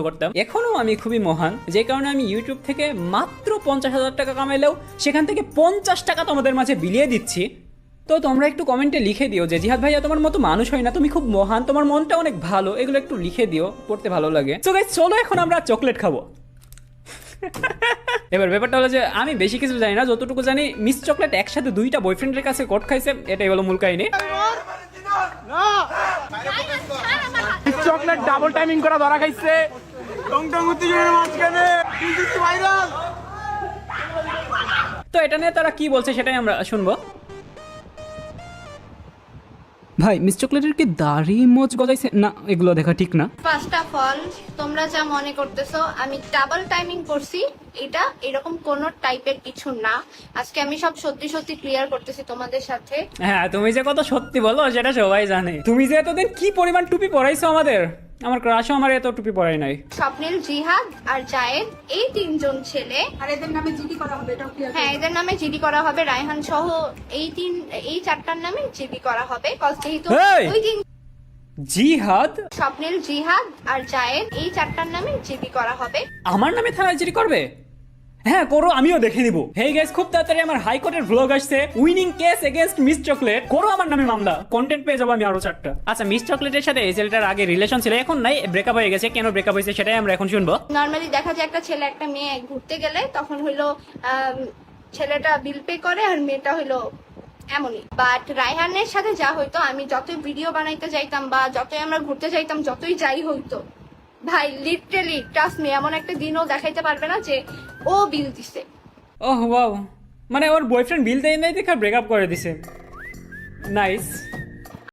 করতাম। এখনো আমি খুবই মহান, যে কারণে আমি ইউটিউব থেকে মাত্র 50,000 টাকা কামাইলেও সেখান থেকে 50 টাকা তোমাদের মাঝে বিলিয়ে দিচ্ছি। তো তোমরা একটু কমেন্টে লিখে দিও যে জিহাদ ভাইয়া তোমার মতো মানুষ হয় না, তুমি খুব মহান, তোমার মনটা অনেক ভালো, এগুলো একটু লিখে দিও, পড়তে ভালো লাগে। তো গাইস চলো এখন আমরা চকলেট খাবো। এবার ব্যাপারটা হলো যে আমি বেশি কিছু জানি না, যতটুকু জানি মিস চকলেট একসাথে 2টা বয়ফ্রেন্ডের কাছে কোট খাইছে, এটাই হলো মূল কাহিনী। চকলেট ডাবল টাইমিং করা ধরা খাইছে। তো এটা নিয়ে তারা কি বলছে সেটাই আমরা শুনবো। ভাই মিস চকলেটের কি দাড়ি মোচ গজাইছে না? এগুলো দেখা ঠিক না। ফার্স্ট অফ অল, তোমরা যা মনে করতেছো আমি ডাবল টাইমিং করছি, এটা এরকম কোন টাইপের কিছু না। আজকে আমি সব সত্যি সত্যি ক্লিয়ার করতেছি তোমাদের সাথে। হ্যাঁ তুমি যে কত সত্যি বলো সেটা সবাই জানে। তুমি যে এতদিন কি পরিমাণ টুপি পরাইছো আমাদের, আমার ক্রাশও আমার এত টুপি পরাই নাই। স্বপ্নিল, জিহাদ আর জায়েদ, এই 3 জন ছেলে, আর এদের নামে জিডি করা হবে, এটাও ক্লিয়ার। হ্যাঁ এদের নামে জিডি করা হবে, রায়হান সহ এই 4টার নামে জিডি করা হবে। যেহেতু এই! ওই দিন জিহাদ স্বপ্নিল, জিহাদ আর জায়েদ, এই 4টার নামে জিডি করা হবে। আমার নামে থানাজিরি করবে? হ্যাঁ করো, আমিও দেখে নিব। হেই গাইস, খুব তাড়াতাড়ি আমার হাইকোর্টের ভ্লগ আসছে, winning case against miss chocolate. করো আমার নামে মামলা, কন্টেন্ট পেয়ে যাবো আমি আরো 4টা। আচ্ছা মিস চকলেটের সাথে এই ছেলেটার আগে রিলেশন ছিল, এখন নাই, ব্রেকআপ হয়ে গেছে। কেন ব্রেকআপ হয়েছে সেটাই আমরা এখন শুনবো। নর্মালি দেখা যায় একটা ছেলে একটা মেয়ে ঘুরতে গেলে তখন হইলো ছেলেটা বিল পে করে আর মেয়েটা হইলো এমনই। বাট রায়হানের সাথে যা হইতো, আমি যতই ভিডিও বানাইতে যাইতাম বা যতই আমরা ঘুরতে যাইতাম, যতই যাই হইতো, ভাই লিটারালি ট্রাস্ট মি, এমন একটা দিনও দেখাইতে পারবে না যে ও বিল দিছে। ওহ ওয়াও, মানে ওর বয়ফ্রেন্ড বিল দেয় নাই দেখে ব্রেকআপ করে দিছে। নাইস।